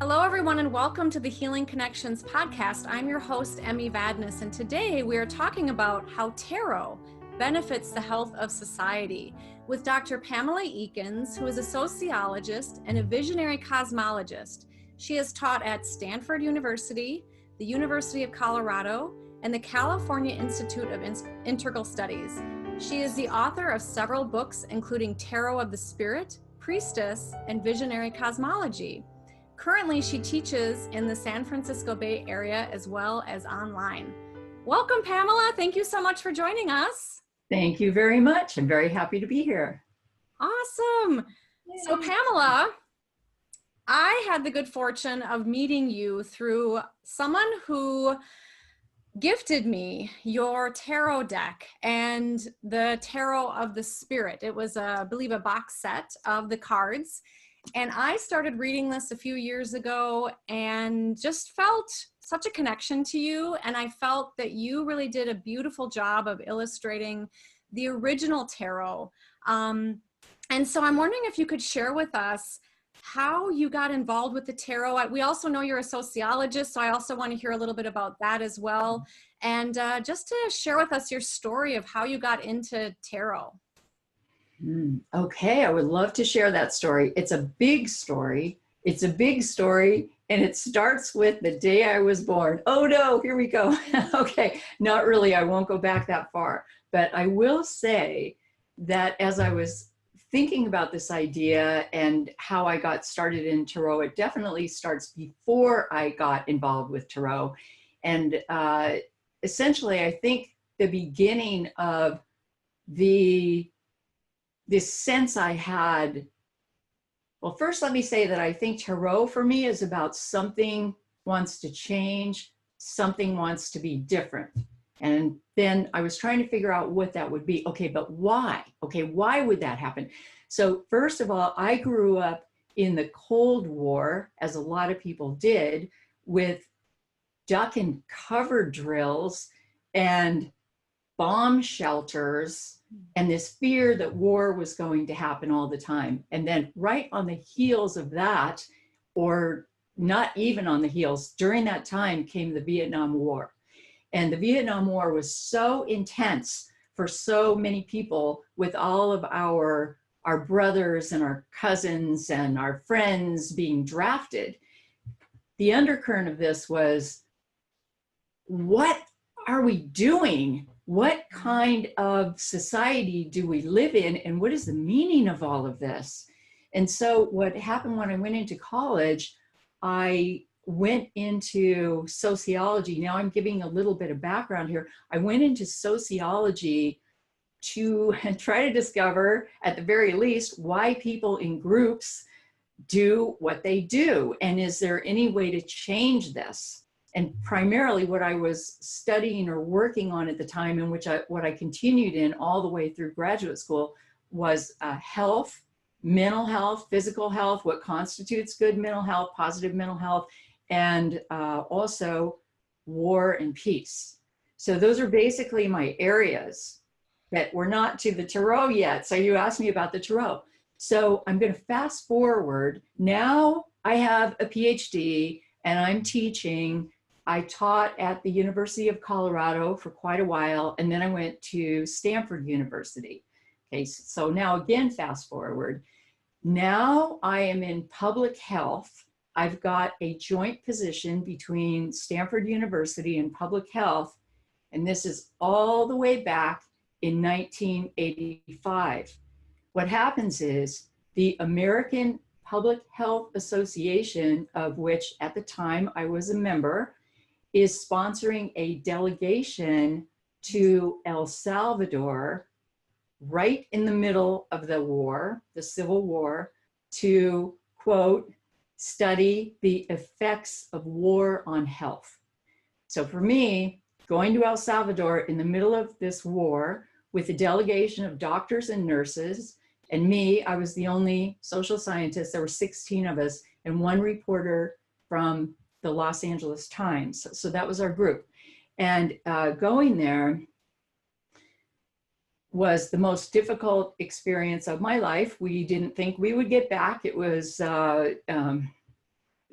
Hello, everyone, and welcome to the Healing Connections podcast. I'm your host, Emmy Vadnais, and today we are talking about how tarot benefits the health of society with Dr. Pamela Eakins, who is a sociologist and a visionary cosmologist. She has taught at Stanford University, the University of Colorado, and the California Institute of Integral Studies. She is the author of several books, including Tarot of the Spirit, Priestess, and Visionary Cosmology. Currently, she teaches in the San Francisco Bay Area as well as online. Welcome, Pamela. Thank you so much for joining us. Thank you very much. I'm very happy to be here. Awesome. Yay. So, Pamela, I had the good fortune of meeting you through someone who gifted me your tarot deck and the Tarot of the Spirit. It was, I believe, a box set of the cards. And I started reading this a few years ago and just felt such a connection to you. And I felt that you really did a beautiful job of illustrating the original tarot. And so I'm wondering if you could share with us how you got involved with the tarot. We also know you're a sociologist, so I also want to hear a little bit about that as well. And just to share with us your story of how you got into tarot. Okay, I would love to share that story. It's a big story. It's a big story, and it starts with the day I was born. Oh no, here we go. Okay, not really. I won't go back that far. But I will say that as I was thinking about this idea and how I got started in tarot, it definitely starts before I got involved with tarot. And essentially, I think the beginning of this sense I had, well, first let me say that I think tarot for me is about something wants to change, something wants to be different. And then I was trying to figure out what that would be. Okay, but why? Okay, why would that happen? So first of all, I grew up in the Cold War, as a lot of people did, with duck and cover drills and bomb shelters and this fear that war was going to happen all the time. And then right on the heels of that, or not even on the heels, during that time came the Vietnam War. And the Vietnam War was so intense for so many people, with all of our brothers and our cousins and our friends being drafted. The undercurrent of this was, what are we doing? What kind of society do we live in? And what is the meaning of all of this? And so what happened when I went into college, I went into sociology. Now I'm giving a little bit of background here. I went into sociology to try to discover, at the very least, why people in groups do what they do. And is there any way to change this? And primarily what I was studying or working on at the time, in which what I continued in all the way through graduate school, was health, mental health, physical health, what constitutes good mental health, positive mental health, and also war and peace. So those are basically my areas, that we're not to the tarot yet. So you asked me about the tarot. So I'm going to fast forward. Now I have a PhD and I'm teaching. I taught at the University of Colorado for quite a while, and then I went to Stanford University. Okay, so now again, fast forward. Now I am in public health. I've got a joint position between Stanford University and public health, and this is all the way back in 1985. What happens is the American Public Health Association, of which at the time I was a member, is sponsoring a delegation to El Salvador right in the middle of the war, the Civil War, to, quote, study the effects of war on health. So for me, going to El Salvador in the middle of this war with a delegation of doctors and nurses, and me, I was the only social scientist. There were 16 of us and one reporter from the Los Angeles Times. So that was our group. And going there was the most difficult experience of my life. We didn't think we would get back. It was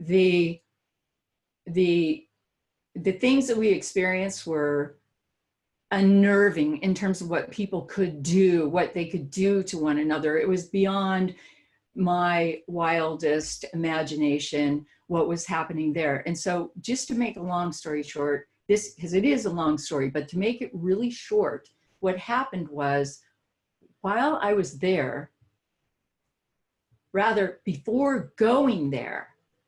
the things that we experienced were unnerving in terms of what people could do, what they could do to one another. It was beyond my wildest imagination what was happening there. And so just to make a long story short, this, because it is a long story, but to make it really short, what happened was while I was there, rather before going there,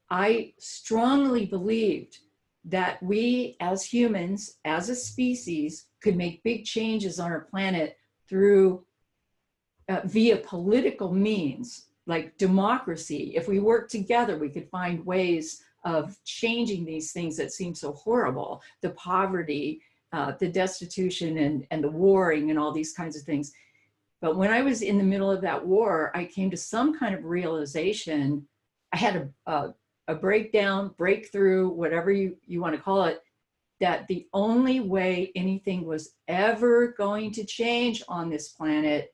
I strongly believed that we as humans, as a species, could make big changes on our planet through via political means, like democracy. If we work together, we could find ways of changing these things that seem so horrible, the poverty, the destitution, and the warring and all these kinds of things. But when I was in the middle of that war, I came to some kind of realization. I had a breakdown, breakthrough, whatever you want to call it, that the only way anything was ever going to change on this planet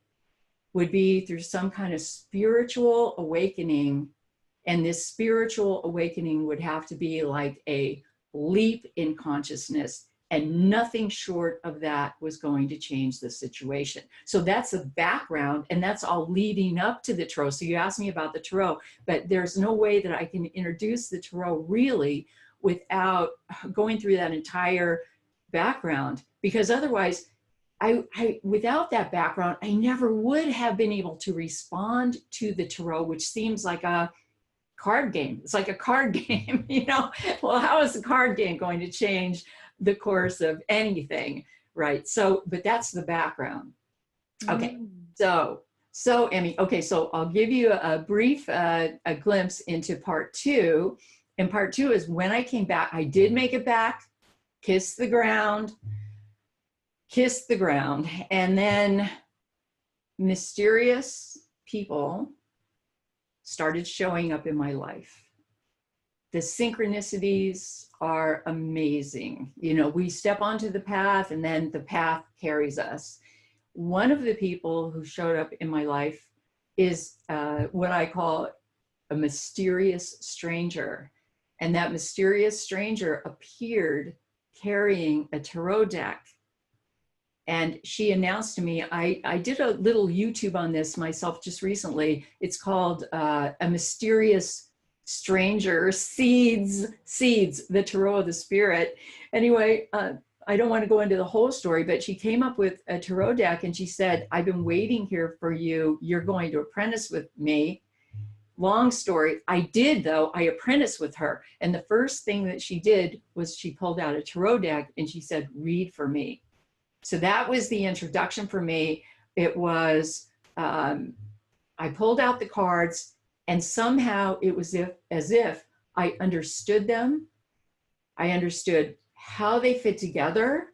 would be through some kind of spiritual awakening. And this spiritual awakening would have to be like a leap in consciousness, and nothing short of that was going to change the situation. So that's the background, and that's all leading up to the tarot. So you asked me about the tarot, but there's no way that I can introduce the tarot really without going through that entire background, because otherwise, without that background, I never would have been able to respond to the tarot, which seems like a card game. It's like a card game, you know? Well, how is the card game going to change the course of anything, right? So, but that's the background. Okay, so Emmy, okay, so I'll give you a brief a glimpse into part two. And part two is when I came back, I did make it back, kissed the ground, and then mysterious people started showing up in my life. The synchronicities are amazing. You know, we step onto the path and then the path carries us. One of the people who showed up in my life is what I call a mysterious stranger. And that mysterious stranger appeared carrying a tarot deck. And she announced to me, I did a little YouTube on this myself just recently. It's called A Mysterious Stranger Seeds, the Tarot of the Spirit. Anyway, I don't want to go into the whole story, but she came up with a tarot deck and she said, I've been waiting here for you. You're going to apprentice with me. Long story. I did, though. I apprenticed with her. And the first thing that she did was she pulled out a tarot deck and she said, read for me. So that was the introduction for me. It was, I pulled out the cards and somehow it was as if I understood them. I understood how they fit together.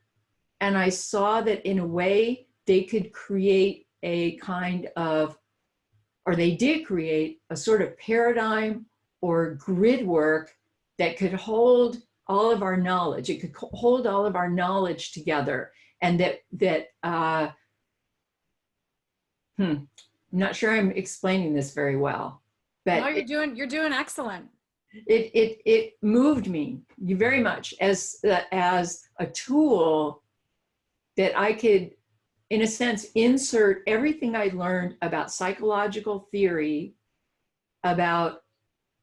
And I saw that in a way they could create a kind of, or they did create a sort of paradigm or grid work that could hold all of our knowledge. It could hold all of our knowledge together. And I'm not sure I'm explaining this very well, but no, you're doing excellent. It moved me very much as a tool that I could, in a sense, insert everything I learned about psychological theory, about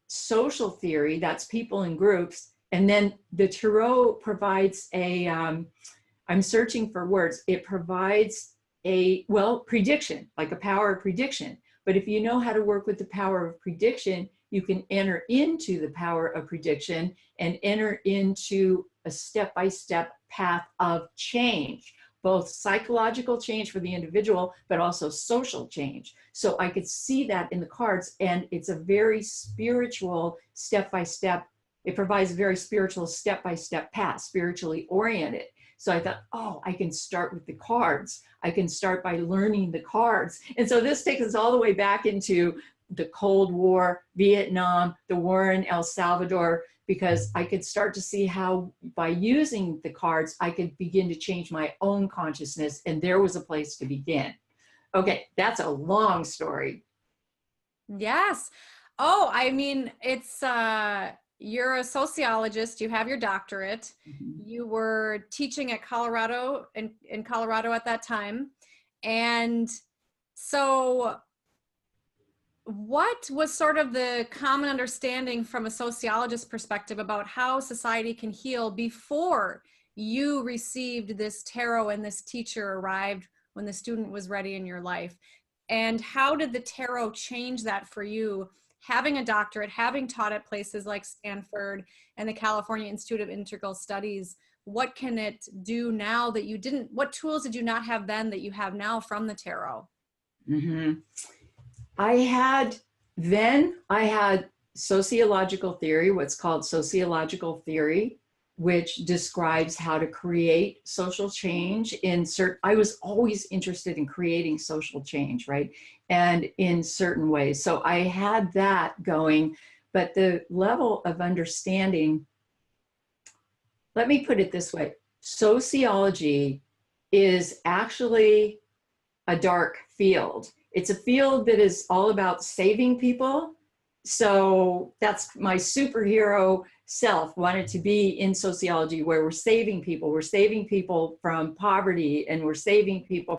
social theory, that's people in groups, and then the tarot provides a, I'm searching for words, it provides a, well, prediction, like a power of prediction. But if you know how to work with the power of prediction, you can enter into the power of prediction and enter into a step-by-step path of change, both psychological change for the individual, but also social change. So I could see that in the cards, and it's a very spiritual step-by-step, it provides a very spiritual step-by-step path, spiritually oriented. So I thought, oh, I can start with the cards. I can start by learning the cards. And so this takes us all the way back into the Cold War, Vietnam, the war in El Salvador, because I could start to see how by using the cards, I could begin to change my own consciousness. And there was a place to begin. Okay, that's a long story. Yes. Oh, I mean, it's, you're a sociologist, you have your doctorate, you were teaching at Colorado, in Colorado at that time. And so what was sort of the common understanding from a sociologist perspective about how society can heal before you received this tarot and this teacher arrived when the student was ready in your life? And how did the tarot change that for you, having a doctorate, having taught at places like Stanford and the California Institute of Integral Studies? What can it do now that you didn't, what tools did you not have then that you have now from the tarot? I had sociological theory, what's called sociological theory, which describes how to create social change I was always interested in creating social change, right? And in certain ways. So I had that going, but the level of understanding, let me put it this way, sociology is actually a dark field. It's a field that is all about saving people. So that's my superhero self, wanted to be in sociology, where we're saving people. We're saving people from poverty, and we're saving people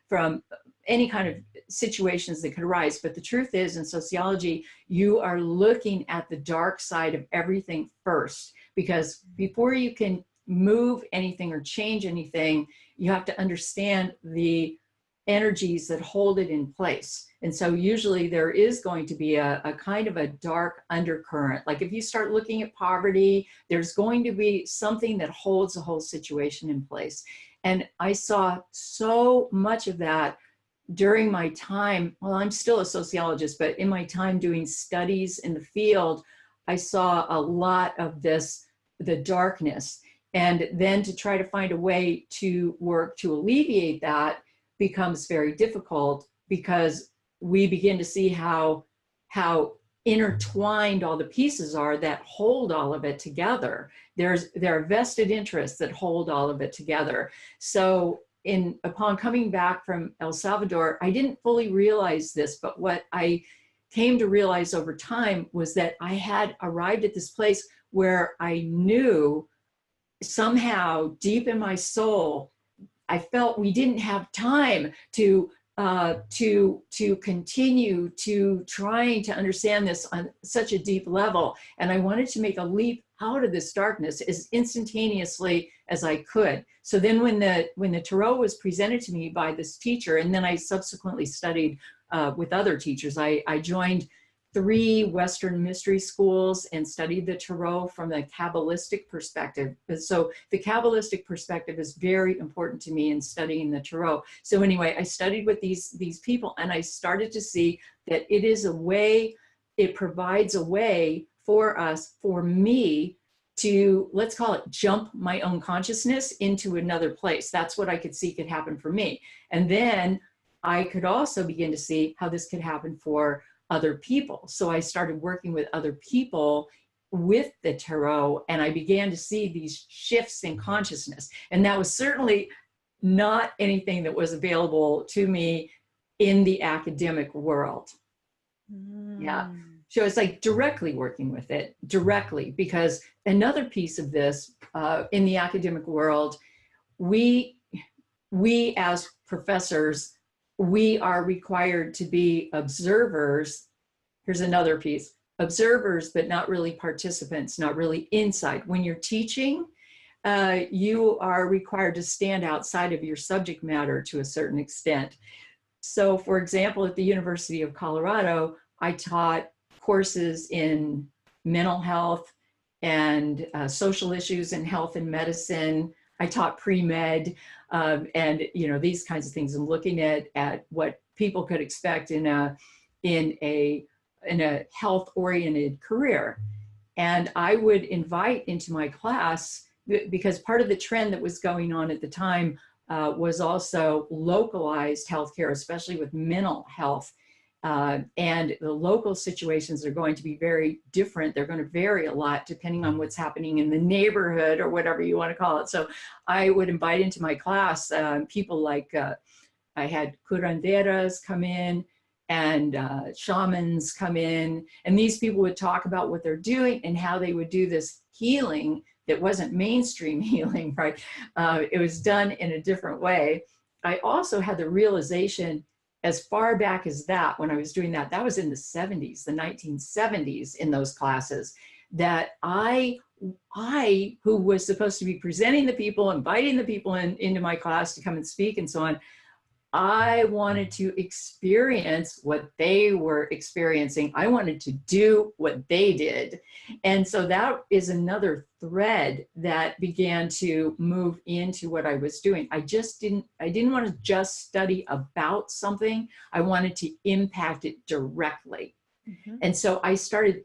from any kind of situations that could arise. But the truth is, in sociology, you are looking at the dark side of everything first, because before you can move anything or change anything, you have to understand the energies that hold it in place. And so usually there is going to be a kind of a dark undercurrent. Like if you start looking at poverty, there's going to be something that holds the whole situation in place. And I saw so much of that during my time. Well, I'm still a sociologist, but in my time doing studies in the field, I saw a lot of this, the darkness. And then to try to find a way to work to alleviate that becomes very difficult, because we begin to see how intertwined all the pieces are that hold all of it together. There are vested interests that hold all of it together. So upon coming back from El Salvador, I didn't fully realize this, but what I came to realize over time was that I had arrived at this place where I knew somehow deep in my soul, I felt we didn't have time to continue to trying to understand this on such a deep level. And I wanted to make a leap out of this darkness as instantaneously as I could. So then when the tarot was presented to me by this teacher, and then I subsequently studied with other teachers, I joined 3 Western mystery schools and studied the tarot from the Kabbalistic perspective. So the Kabbalistic perspective is very important to me in studying the tarot. So anyway, I studied with these people, and I started to see that it is a way, it provides a way for us, for me to, let's call it, jump my own consciousness into another place. That's what I could see could happen for me. And then I could also begin to see how this could happen for other people. So I started working with other people with the tarot, and I began to see these shifts in consciousness. And that was certainly not anything that was available to me in the academic world. Yeah. So it's like directly working with it, directly, because another piece of this in the academic world, we as professors, we are required to be observers. Here's another piece: observers, but not really participants, not really inside. When you're teaching, you are required to stand outside of your subject matter to a certain extent. So for example, at the University of Colorado, I taught courses in mental health and social issues in health and medicine. I taught pre-med and these kinds of things, and looking at what people could expect in a health-oriented career. And I would invite into my class, because part of the trend that was going on at the time was also localized healthcare, especially with mental health. And the local situations are going to be very different. They're going to vary a lot depending on what's happening in the neighborhood or whatever you want to call it. So I would invite into my class people like, I had curanderas come in, and shamans come in, and these people would talk about what they're doing and how they would do this healing that wasn't mainstream healing, right? It was done in a different way. I also had the realization as far back as that, when I was doing that, that was in the 70s, the 1970s in those classes, that I, who was supposed to be presenting the people, inviting the people into my class to come and speak and so on, I wanted to experience what they were experiencing. I wanted to do what they did. And so that is another thread that began to move into what I was doing. I didn't want to just study about something. I wanted to impact it directly. Mm-hmm. And so I started,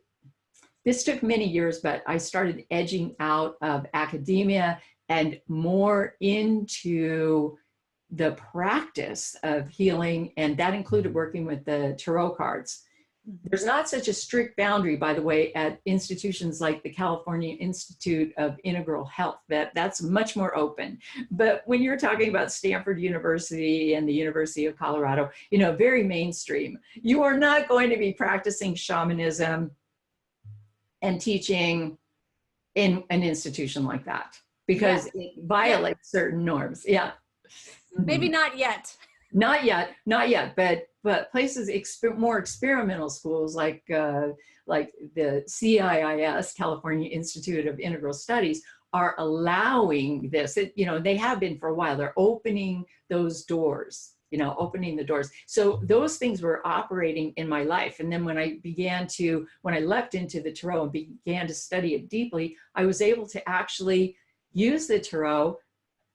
this took many years, but I started edging out of academia and more into the practice of healing, and that included working with the tarot cards. There's not such a strict boundary, by the way, at institutions like the California Institute of Integral Health. That's much more open. But when you're talking about Stanford University and the University of Colorado, you know, very mainstream, you are not going to be practicing shamanism and teaching in an institution like that, because it violates certain norms. Yeah. Maybe not yet. Not yet, but places, more experimental schools like the CIIS, California Institute of Integral Studies, are allowing this. You know, they have been for a while. They're opening those doors, you know, opening the doors. So those things were operating in my life. And then when I leapt into the tarot and began to study it deeply, I was able to actually use the tarot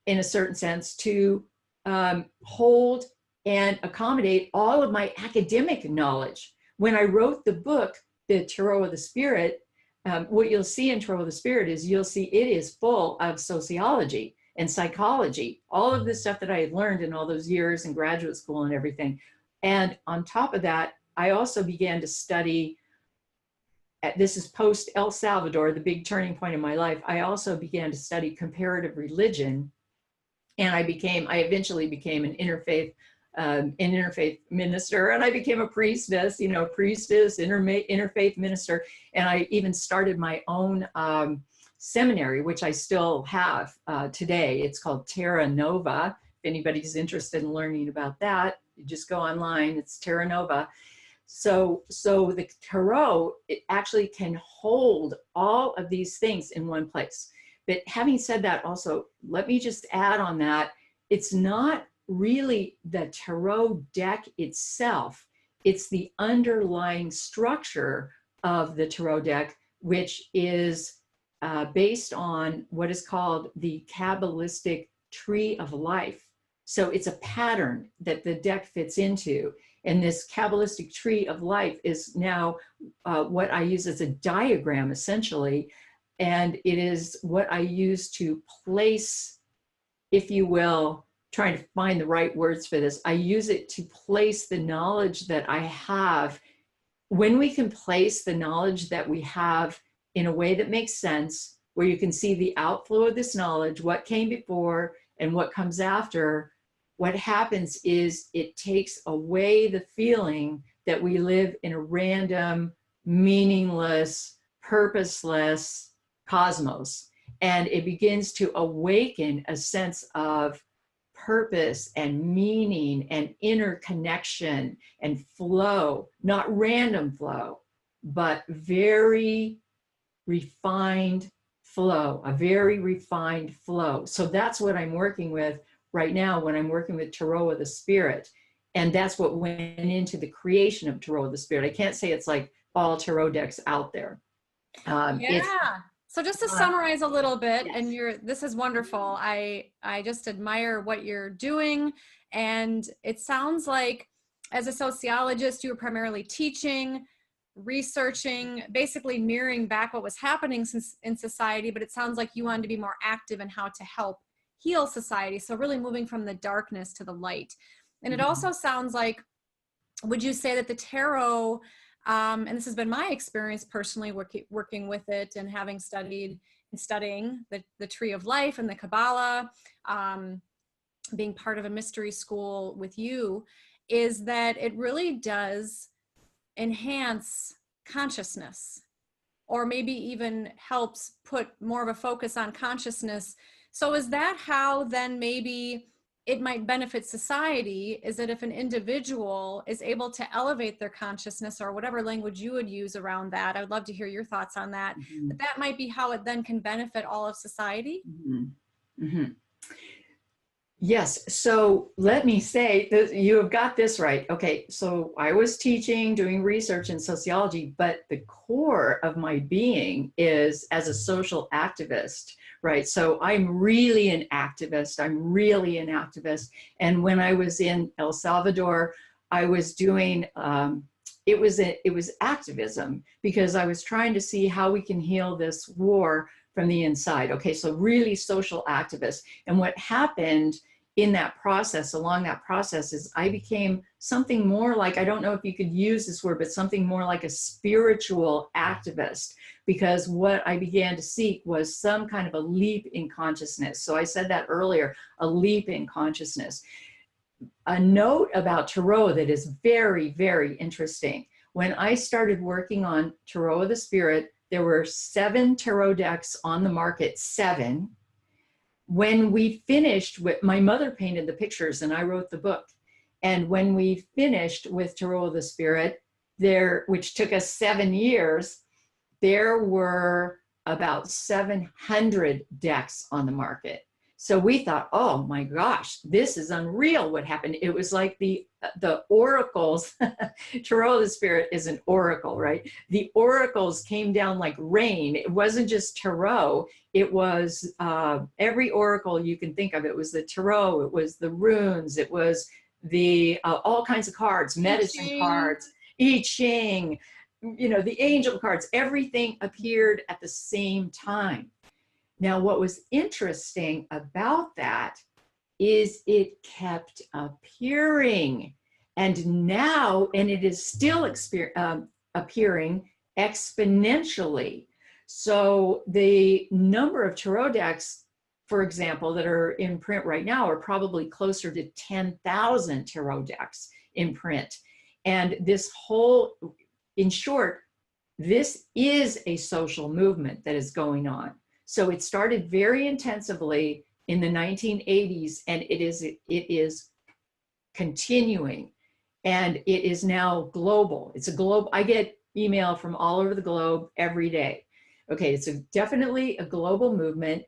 in a certain sense to hold and accommodate all of my academic knowledge. When I wrote the book, The Tarot of the Spirit, what you'll see in Tarot of the Spirit is you'll see it is full of sociology and psychology, all of the stuff that I had learned in all those years in graduate school and everything. And on top of that, I also began to study, this is post El Salvador, the big turning point in my life. I also began to study comparative religion. And I eventually became an interfaith minister, and I became a priestess, you know, interfaith minister. And I even started my own seminary, which I still have today. It's called Terra Nova. If anybody's interested in learning about that, you just go online, it's Terra Nova. So the tarot, it actually can hold all of these things in one place. But having said that, also, let me just add on that, it's not really the tarot deck itself, it's the underlying structure of the tarot deck, which is based on what is called the Kabbalistic tree of life. So it's a pattern that the deck fits into. And this Kabbalistic tree of life is now what I use as a diagram, essentially. And it is what I use to place, if you will, trying to find the right words for this. I use it to place the knowledge that I have. When we can place the knowledge that we have in a way that makes sense, where you can see the outflow of this knowledge, what came before and what comes after, what happens is it takes away the feeling that we live in a random, meaningless, purposeless cosmos, and it begins to awaken a sense of purpose and meaning and interconnection and flow, not random flow, but very refined flow, a very refined flow. So that's what I'm working with right now when I'm working with Tarot of the Spirit. And that's what went into the creation of Tarot of the Spirit. I can't say it's like all tarot decks out there. So just to summarize a little bit, yes. and this is wonderful. I just admire what you're doing. And it sounds like as a sociologist, you were primarily teaching, researching, basically mirroring back what was happening in society, but it sounds like you wanted to be more active in how to help heal society. So really moving from the darkness to the light. And it also sounds like, would you say that the tarot, and this has been my experience personally working with it and having studying the Tree of Life and the Kabbalah, being part of a mystery school with you, is that it really does enhance consciousness, or maybe even helps put more of a focus on consciousness. So is that how then maybe it might benefit society? Is that if an individual is able to elevate their consciousness, or whatever language you would use around that, I would love to hear your thoughts on that, Mhm. but that might be how it then can benefit all of society? Mhm. Mhm. Yes, so let me say that you have got this right. Okay, so I was teaching, doing research in sociology, but the core of my being is as a social activist, right? So I'm really an activist. I'm really an activist. And when I was in El Salvador, I was doing, it was activism, because I was trying to see how we can heal this war from the inside. Okay, so really social activist. And what happened in that process, along that process, is I became something more like, I don't know if you could use this word, but something more like a spiritual activist, because what I began to seek was some kind of a leap in consciousness. So I said that earlier, a leap in consciousness. A note about Tarot that is very, very interesting. When I started working on Tarot of the Spirit, there were 7 tarot decks on the market, 7. When we finished with, my mother painted the pictures and I wrote the book. And when we finished with Tarot of the Spirit, there, which took us 7 years, there were about 700 decks on the market. So we thought, oh my gosh, this is unreal what happened. It was like the oracles, Tarot of the Spirit is an oracle, right? The oracles came down like rain. It wasn't just tarot. It was every oracle you can think of. It was the tarot, it was the runes, it was the all kinds of cards, medicine cards, I Ching, you know, the angel cards, everything appeared at the same time. Now, what was interesting about that is it kept appearing. And now, and it is still appearing exponentially. So the number of tarot decks, for example, that are in print right now are probably closer to 10,000 tarot decks in print. And this whole, in short, this is a social movement that is going on. So it started very intensively in the 1980s, and it is continuing, and it is now global. It's a globe. I get email from all over the globe every day. Okay, it's definitely a global movement.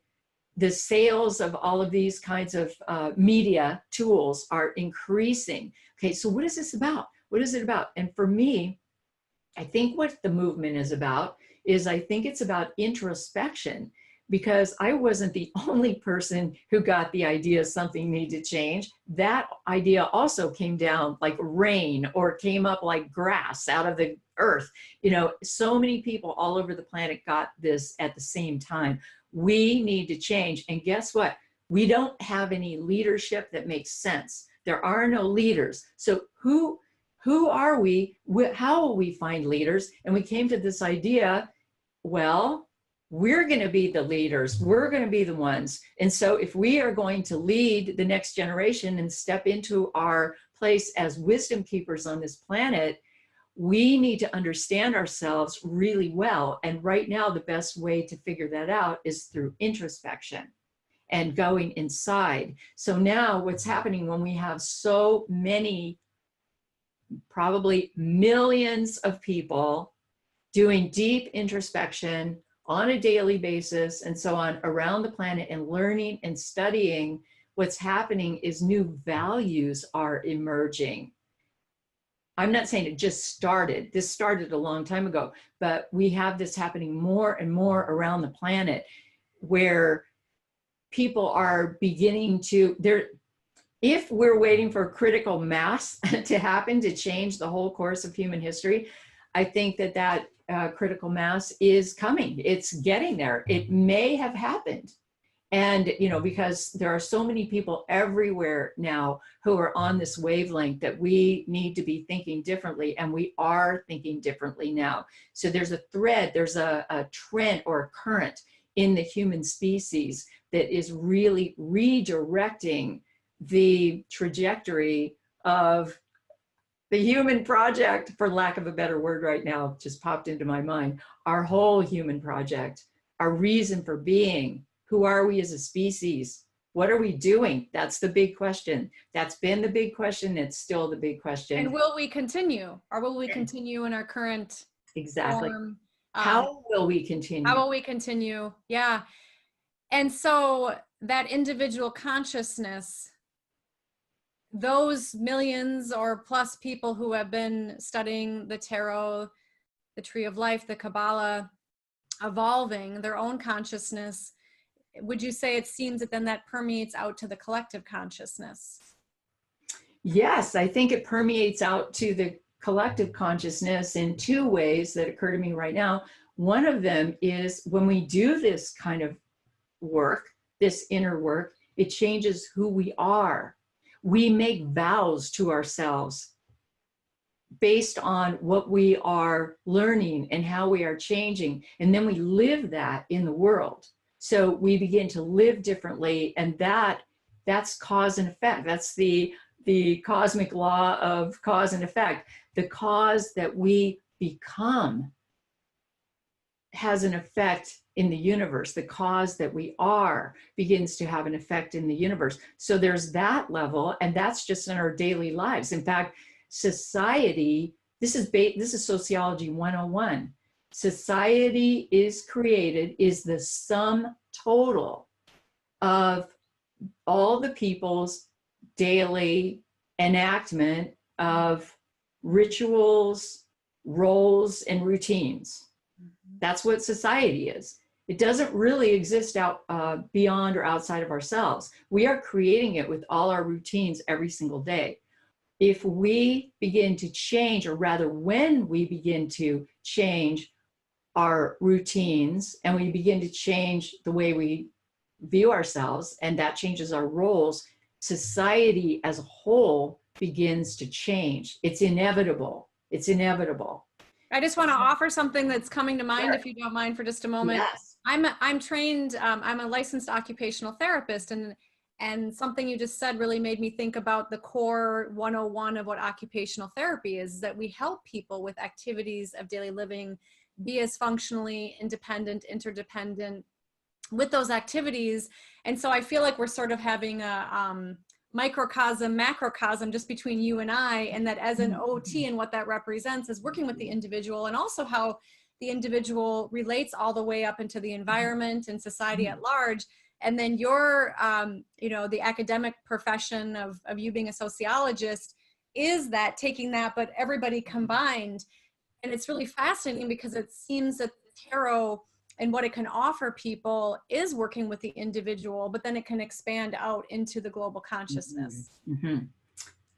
The sales of all of these kinds of media tools are increasing. Okay, so what is this about? What is it about? And for me, I think what the movement is about is, I think it's about introspection, because I wasn't the only person who got the idea something needed to change. That idea also came down like rain, or came up like grass out of the earth. You know, so many people all over the planet got this at the same time. We need to change. And guess what? We don't have any leadership that makes sense. There are no leaders. So who are we? How will we find leaders? And we came to this idea, well, we're going to be the leaders. We're going to be the ones. And so if we are going to lead the next generation and step into our place as wisdom keepers on this planet, we need to understand ourselves really well. And right now, the best way to figure that out is through introspection and going inside. So now what's happening when we have so many, probably millions of people doing deep introspection on a daily basis and so on around the planet, and learning and studying, what's happening is new values are emerging. I'm not saying it just started. This started a long time ago, but we have this happening more and more around the planet, where people are beginning to, if we're waiting for critical mass to happen to change the whole course of human history, I think that critical mass is coming. It's getting there. It may have happened. And, you know, because there are so many people everywhere now who are on this wavelength, that we need to be thinking differently, and we are thinking differently now. So there's a thread, there's a trend or a current in the human species that is really redirecting the trajectory of The human project, for lack of a better word right now, just popped into my mind. Our whole human project, our reason for being. Who are we as a species? What are we doing? That's the big question. That's been the big question. It's still the big question. And will we continue? Or will we continue in our current Exactly. form? How will we continue? How will we continue? Yeah. And so that individual consciousness, those millions or plus people who have been studying the tarot, the tree of life, the Kabbalah, evolving their own consciousness, would you say it seems that then that permeates out to the collective consciousness? Yes, I think it permeates out to the collective consciousness in two ways that occur to me right now. One of them is when we do this kind of work, this inner work, it changes who we are. We make vows to ourselves based on what we are learning and how we are changing. And then we live that in the world. So we begin to live differently, and that's cause and effect. That's the cosmic law of cause and effect. The cause that we become has an effect in the universe. The cause that we are begins to have an effect in the universe. So there's that level, and that's just in our daily lives. In fact, society, this is Sociology 101. Society is the sum total of all the people's daily enactment of rituals, roles, and routines. That's what society is. It doesn't really exist out beyond or outside of ourselves. We are creating it with all our routines every single day. If we begin to change, or rather when we begin to change our routines and we begin to change the way we view ourselves, and that changes our roles, society as a whole begins to change. It's inevitable. It's inevitable. I just want to offer something that's coming to mind, Sure. If you don't mind for just a moment. Yes. I'm trained, I'm a licensed occupational therapist, and something you just said really made me think about the core 101 of what occupational therapy is, that we help people with activities of daily living be as functionally independent, interdependent with those activities. And so I feel like we're sort of having a microcosm, macrocosm just between you and I, and that as an OT, and what that represents is working with the individual, and also how the individual relates all the way up into the environment and society at large. And then your, the academic profession of you being a sociologist is that, taking that, but everybody combined. And it's really fascinating because it seems that the tarot and what it can offer people is working with the individual, but then it can expand out into the global consciousness. Mm-hmm.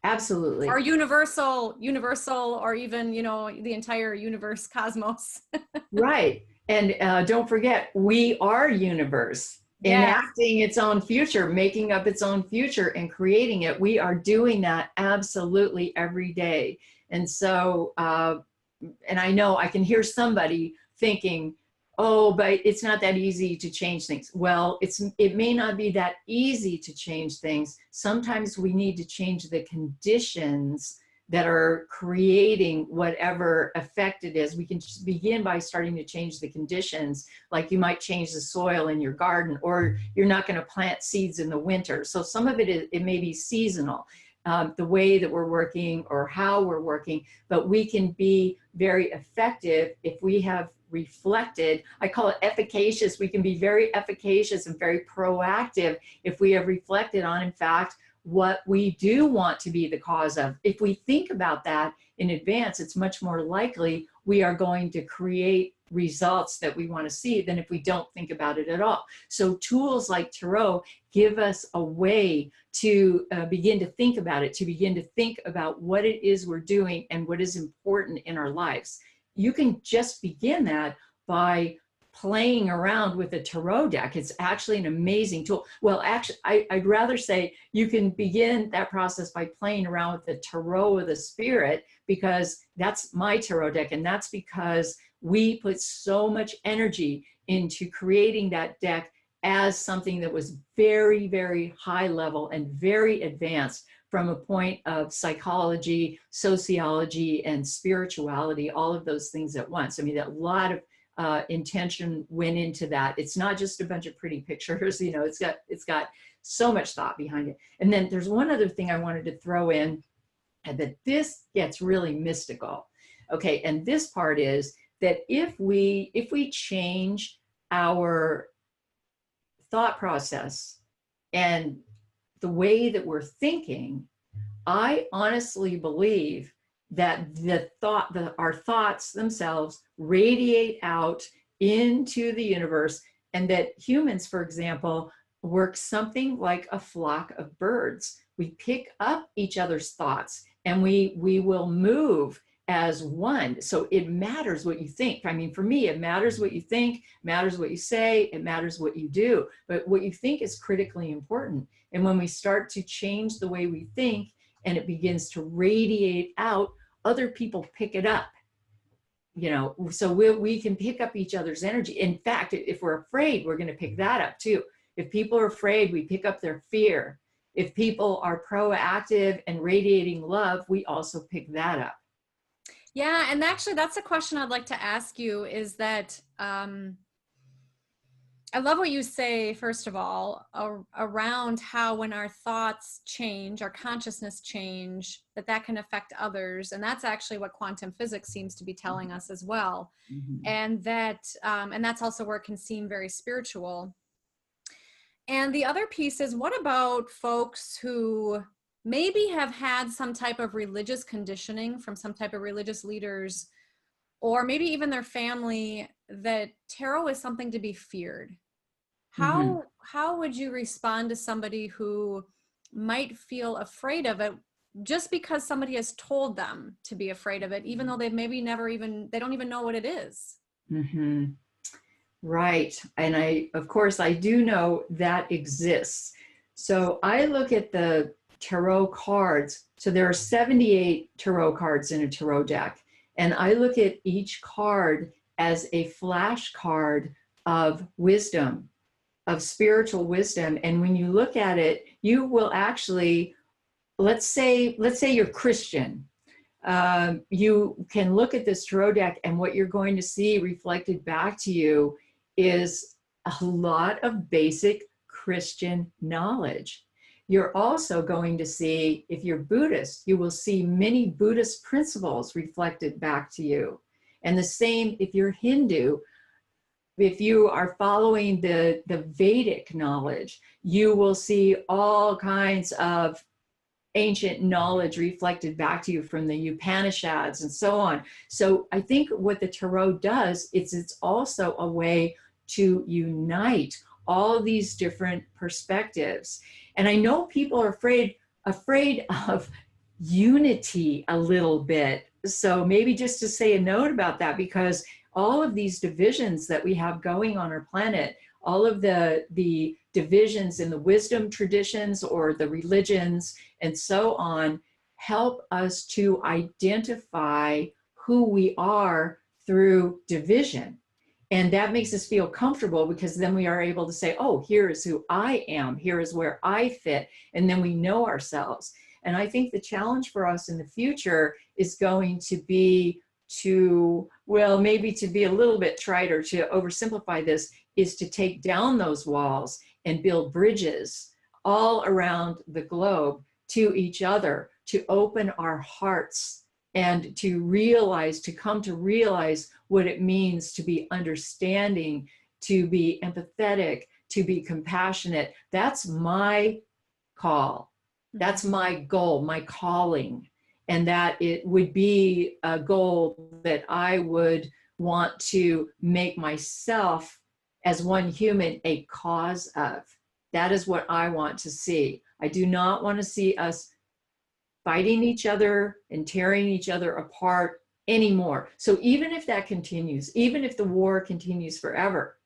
Absolutely. Or universal, or even, the entire universe, cosmos. Right. And don't forget, we are universe. Enacting its own future, making up its own future and creating it. We are doing that absolutely every day. And so, and I know I can hear somebody thinking, oh, but it's not that easy to change things. Well, it may not be that easy to change things. Sometimes we need to change the conditions that are creating whatever effect it is. We can just begin by starting to change the conditions, like you might change the soil in your garden, or you're not going to plant seeds in the winter. So some of it may be seasonal, the way that we're working or how we're working, but we can be very effective if we have reflected. I call it efficacious. We can be very efficacious and very proactive if we have reflected on, in fact, what we do want to be the cause of. If we think about that in advance, it's much more likely we are going to create results that we want to see than if we don't think about it at all. So tools like tarot give us a way to begin to think about it, to begin to think about what it is we're doing and what is important in our lives. You can just begin that by playing around with a tarot deck. It's actually an amazing tool. Well, actually, I'd rather say you can begin that process by playing around with the tarot of the spirit, because that's my tarot deck. And that's because we put so much energy into creating that deck as something that was very, very high level and very advanced from a point of psychology, sociology, and spirituality, all of those things at once. I mean, a lot of intention went into that. It's not just a bunch of pretty pictures, you know, it's got so much thought behind it. And then there's one other thing I wanted to throw in, and that this gets really mystical. Okay, and this part is that if we change our thought process and the way that we're thinking, I honestly believe that our thoughts themselves radiate out into the universe, and that humans, for example, work something like a flock of birds. We pick up each other's thoughts, and we will move as one. So it matters what you think. I mean, for me, it matters what you think, matters what you say, it matters what you do. But what you think is critically important. And when we start to change the way we think and it begins to radiate out, other people pick it up. You know, so we can pick up each other's energy. In fact, if we're afraid, we're going to pick that up too. If people are afraid, we pick up their fear. If people are proactive and radiating love, we also pick that up. Yeah, and actually that's a question I'd like to ask you, is that I love what you say, first of all, around how when our thoughts change, our consciousness change, that can affect others. And that's actually what quantum physics seems to be telling us as well. Mm-hmm. And that's also where it can seem very spiritual. And the other piece is, what about folks who maybe have had some type of religious conditioning from some type of religious leaders, or maybe even their family, that tarot is something to be feared? How would you respond to somebody who might feel afraid of it just because somebody has told them to be afraid of it, even though they've maybe they don't even know what it is? Mm-hmm. Right. And of course, I do know that exists. So I look at the tarot cards. So there are 78 tarot cards in a tarot deck. And I look at each card as a flashcard of wisdom, of spiritual wisdom. And when you look at it, you will actually, let's say you're Christian. You can look at this tarot deck, and what you're going to see reflected back to you is a lot of basic Christian knowledge. You're also going to see, if you're Buddhist, you will see many Buddhist principles reflected back to you. And the same if you're Hindu. If you are following the Vedic knowledge, you will see all kinds of ancient knowledge reflected back to you from the Upanishads and so on. So I think what the tarot does is it's also a way to unite all of these different perspectives. And I know people are afraid of unity a little bit. So maybe just to say a note about that, because all of these divisions that we have going on our planet, all of the divisions in the wisdom traditions or the religions and so on, help us to identify who we are through division. And that makes us feel comfortable, because then we are able to say, oh, here is who I am, here is where I fit, and then we know ourselves. And I think the challenge for us in the future is going to be maybe to be a little bit trite or to oversimplify this, is to take down those walls and build bridges all around the globe to each other, to open our hearts and to come to realize what it means to be understanding, to be empathetic, to be compassionate. That's my call. That's my goal, my calling. And that it would be a goal that I would want to make myself as one human a cause of. That is what I want to see. I do not want to see us fighting each other and tearing each other apart anymore. So even if that continues, even if the war continues forever,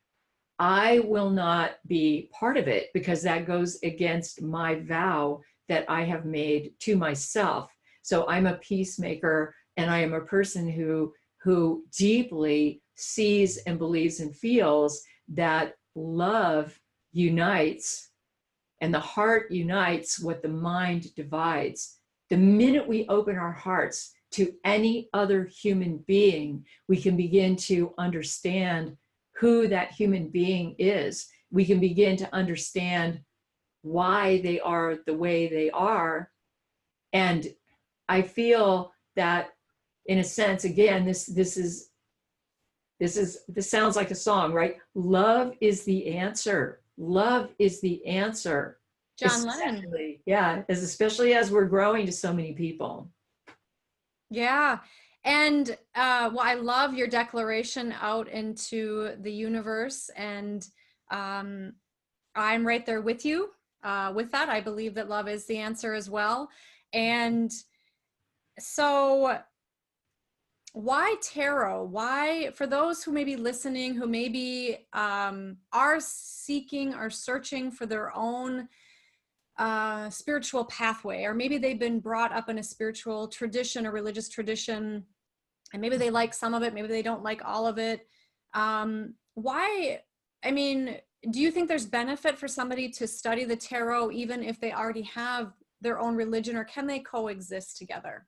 I will not be part of it, because that goes against my vow that I have made to myself. So I'm a peacemaker, and I am a person who deeply sees and believes and feels that love unites And the heart unites what the mind divides. The minute we open our hearts to any other human being, we can begin to understand who that human being is. We can begin to understand why they are the way they are. And I feel that, in a sense, again, this sounds like a song, right? Love is the answer. Love is the answer. John Lennon. Yeah, especially as we're growing to so many people. Yeah. And well, I love your declaration out into the universe. And I'm right there with you with that. I believe that love is the answer as well. And so why tarot? Why, for those who may be listening, who maybe are seeking or searching for their own spiritual pathway, or maybe they've been brought up in a spiritual tradition or religious tradition, and maybe they like some of it, maybe they don't like all of it. Why, I mean, do you think there's benefit for somebody to study the tarot even if they already have their own religion, or can they coexist together?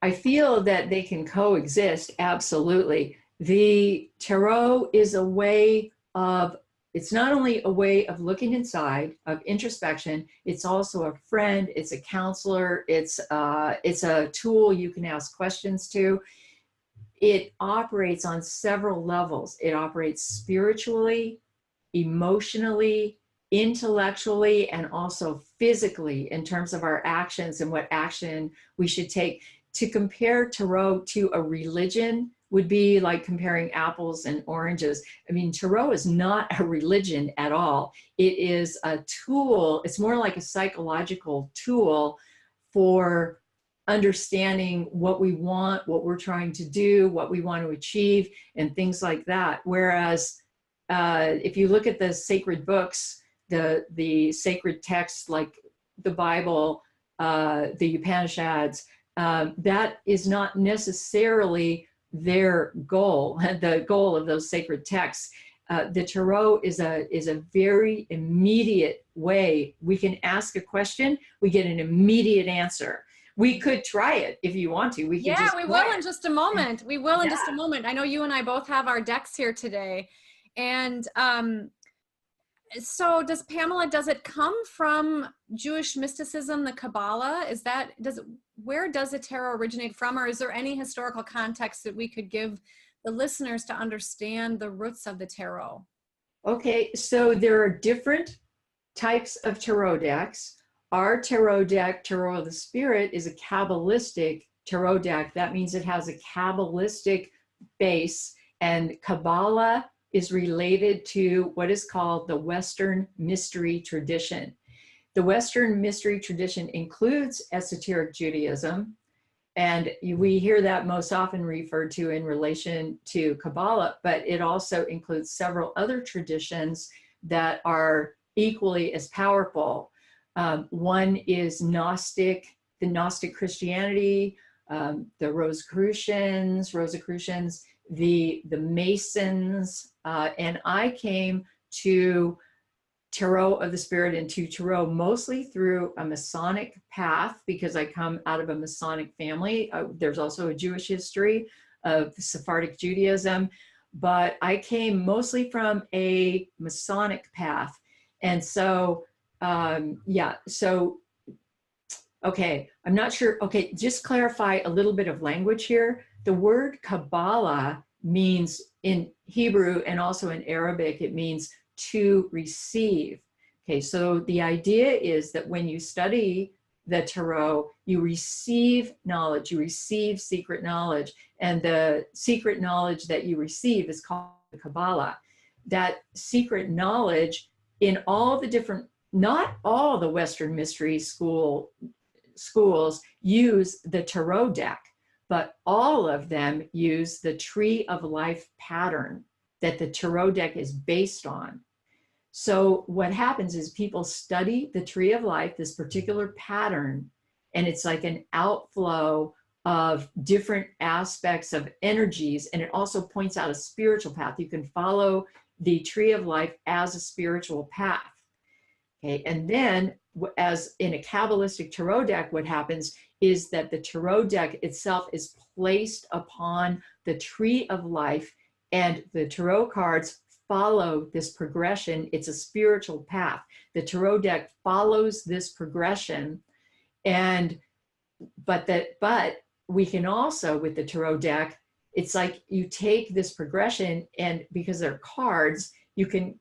I feel that they can coexist, absolutely. The tarot is a way of, it's not only a way of looking inside, of introspection, it's also a friend, it's a counselor, it's a tool you can ask questions to. It operates on several levels. It operates spiritually, emotionally, intellectually, and also physically in terms of our actions and what action we should take. To compare tarot to a religion would be like comparing apples and oranges. I mean, tarot is not a religion at all. It is a tool. It's more like a psychological tool for understanding what we want, what we're trying to do, what we want to achieve, and things like that. Whereas if you look at the sacred books, the sacred texts like the Bible, the Upanishads, that is not necessarily their goal, the goal of those sacred texts. The tarot is a very immediate way. We can ask a question, we get an immediate answer. We could try it if you want to. We will in just a moment. We will in just a moment. I know you and I both have our decks here today. And so does it come from Jewish mysticism, the Kabbalah? Where does the tarot originate from? Or is there any historical context that we could give the listeners to understand the roots of the tarot? Okay, so there are different types of tarot decks. Our tarot deck, Tarot of the Spirit, is a Kabbalistic tarot deck. That means it has a Kabbalistic base, and Kabbalah is related to what is called the Western mystery tradition. The Western mystery tradition includes esoteric Judaism, and we hear that most often referred to in relation to Kabbalah, but it also includes several other traditions that are equally as powerful. One is the Gnostic Christianity, the Rosicrucians, the Masons, and I came to Tarot of the Spirit and to Tarot mostly through a Masonic path, because I come out of a Masonic family. There's also a Jewish history of Sephardic Judaism, but I came mostly from a Masonic path. And so, okay, I'm not sure. Okay, just clarify a little bit of language here. The word Kabbalah means, in Hebrew and also in Arabic, it means to receive. Okay, so the idea is that when you study the tarot, you receive knowledge, you receive secret knowledge, and the secret knowledge that you receive is called Kabbalah. That secret knowledge in all the different, not all the Western mystery schools use the tarot deck, but all of them use the Tree of Life pattern that the tarot deck is based on. So what happens is people study the Tree of Life, this particular pattern, and it's like an outflow of different aspects of energies, and it also points out a spiritual path. You can follow the Tree of Life as a spiritual path. Okay, and then as in a Kabbalistic tarot deck, what happens is that the tarot deck itself is placed upon the tree of life, and the tarot cards follow this progression. It's a spiritual path. The tarot deck follows this progression, and but we can also, with the tarot deck, it's like you take this progression, and because they're cards, you can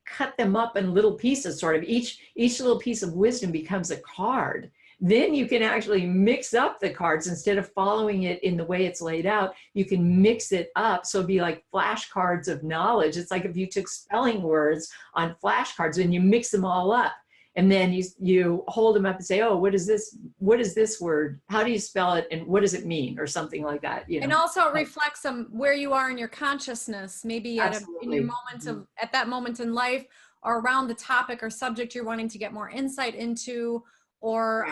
cut them up in little pieces, sort of each little piece of wisdom becomes a card. Then you can actually mix up the cards instead of following it in the way it's laid out. You can mix it up, so it'd be like flashcards of knowledge. It's like if you took spelling words on flashcards and you mix them all up, and then you hold them up and say, oh, what is this word, how do you spell it, and what does it mean, or something like that, you know. And also it reflects where you are in your consciousness, maybe in your moment of, at that moment in life, or around the topic or subject you're wanting to get more insight into, or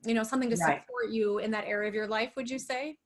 you know, something to support you in that area of your life, would you say?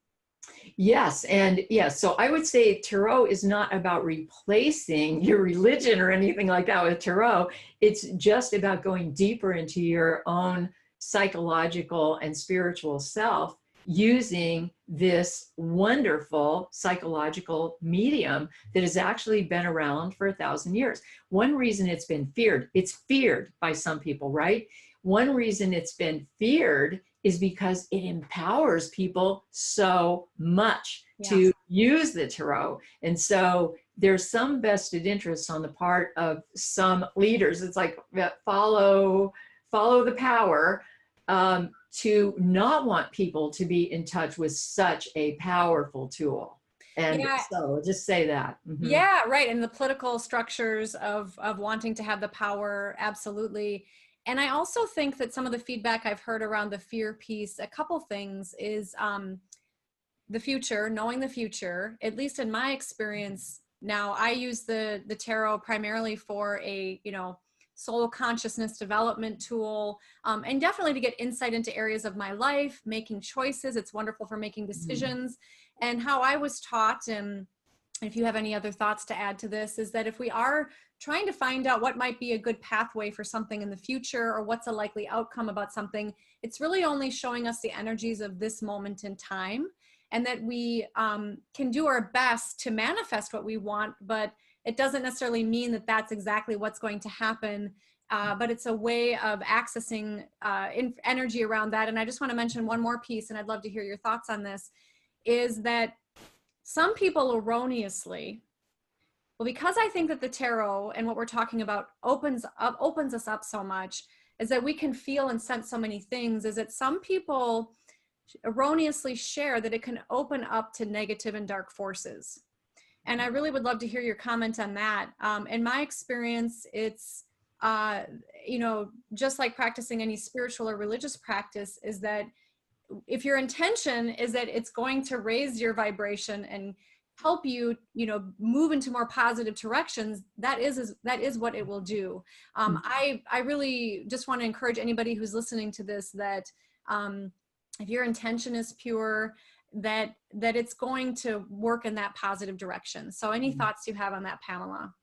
Yes, and yes, so I would say tarot is not about replacing your religion or anything like that with tarot. It's just about going deeper into your own psychological and spiritual self using this wonderful psychological medium that has actually been around for 1,000 years. One reason it's been feared, it's feared by some people, right? One reason it's been feared is because it empowers people so much to use the tarot. And so there's some vested interests on the part of some leaders. It's like follow the power, to not want people to be in touch with such a powerful tool. And so just say that. Yeah, right. And the political structures of wanting to have the power, absolutely. And I also think that some of the feedback I've heard around the fear piece, a couple things, is the future, knowing the future. At least in my experience, now I use the tarot primarily for a, you know, soul consciousness development tool, and definitely to get insight into areas of my life, making choices. It's wonderful for making decisions. And how I was taught, and if you have any other thoughts to add to this, is that if we are trying to find out what might be a good pathway for something in the future, or what's a likely outcome about something, it's really only showing us the energies of this moment in time, and that we can do our best to manifest what we want, but it doesn't necessarily mean that that's exactly what's going to happen, but it's a way of accessing energy around that. And I just want to mention one more piece, and I'd love to hear your thoughts on this, is that some people erroneously, well, because I think that the tarot and what we're talking about opens us up so much, is that we can feel and sense so many things, is that some people erroneously share that it can open up to negative and dark forces. And I really would love to hear your comment on that. In my experience, it's, you know, just like practicing any spiritual or religious practice, is that if your intention is that it's going to raise your vibration and help you, you know, move into more positive directions, that is what it will do. I really just want to encourage anybody who's listening to this that if your intention is pure, that it's going to work in that positive direction. So any thoughts you have on that, Pamela?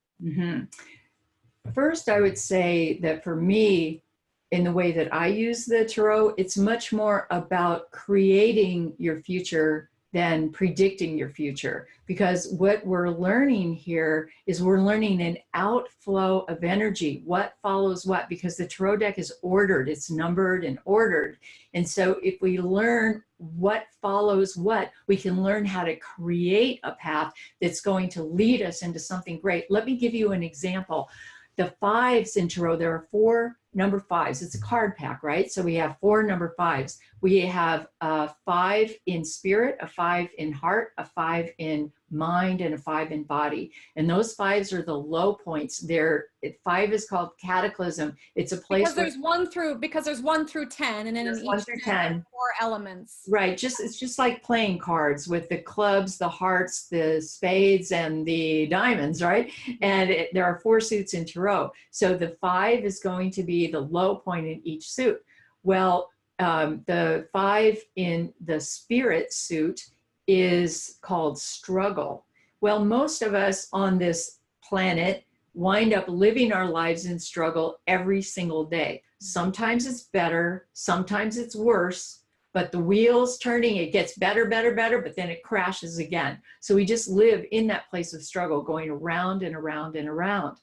First, I would say that for me, in the way that I use the tarot, it's much more about creating your future than predicting your future. Because what we're learning here is we're learning an outflow of energy, what follows what, because the tarot deck is ordered, it's numbered and ordered. And so if we learn what follows what, we can learn how to create a path that's going to lead us into something great. Let me give you an example. The fives in tarot, there are 4 number 5s. It's a card pack, right? So we have 4 number 5s. We have a 5 in spirit, a 5 in heart, a 5 in mind, and a 5 in body. And those 5s are the low points. 5 is called cataclysm. It's a place because there's 1 through 10, and then in each 10 4 elements. Right. It's just like playing cards with the clubs, the hearts, the spades, and the diamonds, right? And there are 4 suits in tarot. So the 5 is going to be the low point in each suit. Well, the 5 in the spirit suit is called struggle. Well, most of us on this planet wind up living our lives in struggle every single day. Sometimes it's better, sometimes it's worse, but the wheel's turning, it gets better, better, better, but then it crashes again. So we just live in that place of struggle, going around and around and around.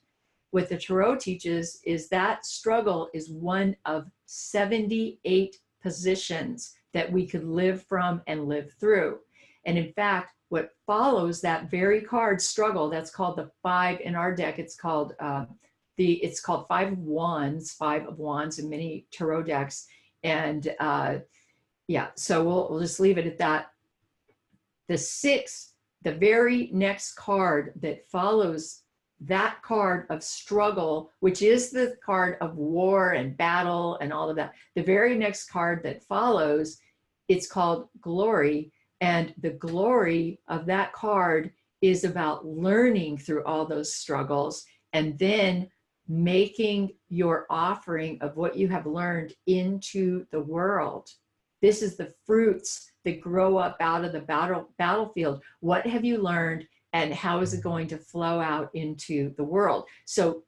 What the Tarot teaches is that struggle is one of 78 positions that we could live from and live through. And in fact, what follows that very card, struggle, that's called the 5 in our deck. It's called it's called 5 of Wands in many tarot decks. And yeah, so we'll just leave it at that. The 6, the very next card that follows that card of struggle, which is the card of war and battle and all of that, the very next card that follows, it's called glory. And the glory of that card is about learning through all those struggles and then making your offering of what you have learned into the world. This is the fruits that grow up out of the battlefield. What have you learned and how is it going to flow out into the world? So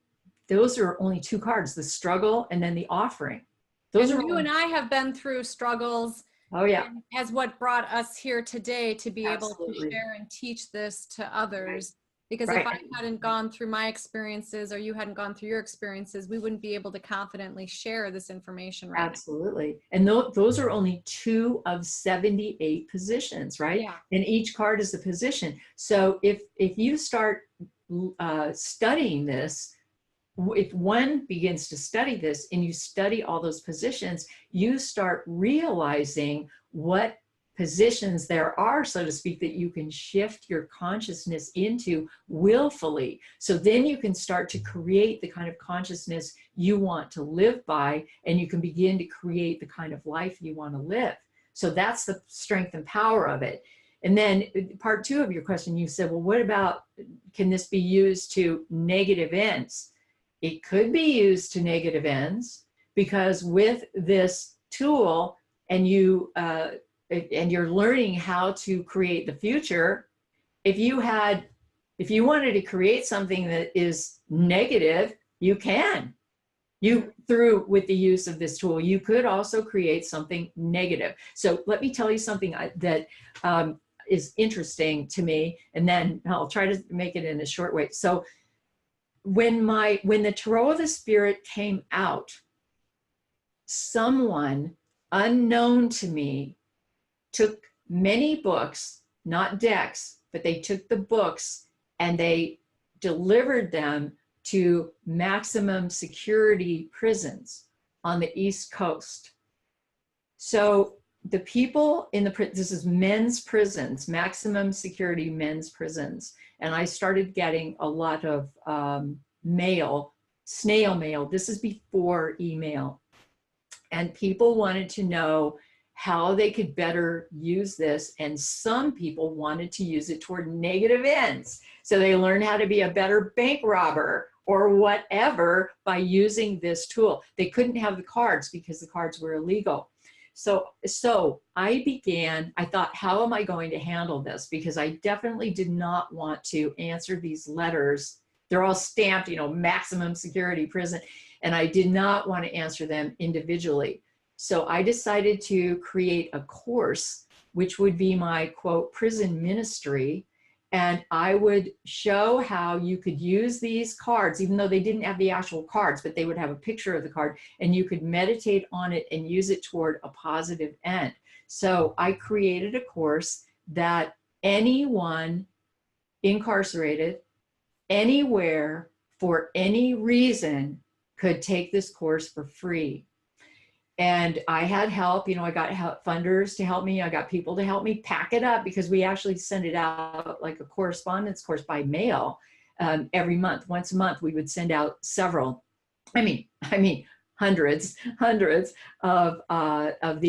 those are only 2 cards, the struggle and then the offering. Those and are you and I have been through struggles. Oh yeah. As what brought us here today to be Absolutely. able to share and teach this to others. Because Right. if I hadn't gone through my experiences or you hadn't gone through your experiences, we wouldn't be able to confidently share this information right Absolutely. And those are only 2 of 78 positions, right? Yeah. And each card is a position. So if you start studying this, if one begins to study this and you study all those positions, you start realizing what positions there are, so to speak, that you can shift your consciousness into willfully. So then you can start to create the kind of consciousness you want to live by, and you can begin to create the kind of life you want to live. So that's the strength and power of it. And then part 2 of your question, you said, well, what about, can this be used to negative ends? It could be used to negative ends, because with this tool and you're learning how to create the future, if you wanted to create something that is negative, you can. With the use of this tool, you could also create something negative. So let me tell you something that is interesting to me, and then I'll try to make it in a short way. So when the Tarot of the Spirit came out, someone unknown to me took many books, not decks, but they took the books and they delivered them to maximum security prisons on the East Coast. So the people in this is men's prisons, maximum security men's prisons. And I started getting a lot of mail, snail mail. This is before email. And people wanted to know how they could better use this. And some people wanted to use it toward negative ends. So they learned how to be a better bank robber or whatever by using this tool. They couldn't have the cards because the cards were illegal. So I thought, how am I going to handle this? Because I definitely did not want to answer these letters. They're all stamped, maximum security prison. And I did not want to answer them individually. So I decided to create a course, which would be my, quote, prison ministry. And I would show how you could use these cards, even though they didn't have the actual cards, but they would have a picture of the card, and you could meditate on it and use it toward a positive end. So I created a course that anyone incarcerated anywhere for any reason could take this course for free. And I had help, I got funders to help me. I got people to help me pack it up, because we actually send it out like a correspondence course by mail every month. Once a month, we would send out several, hundreds of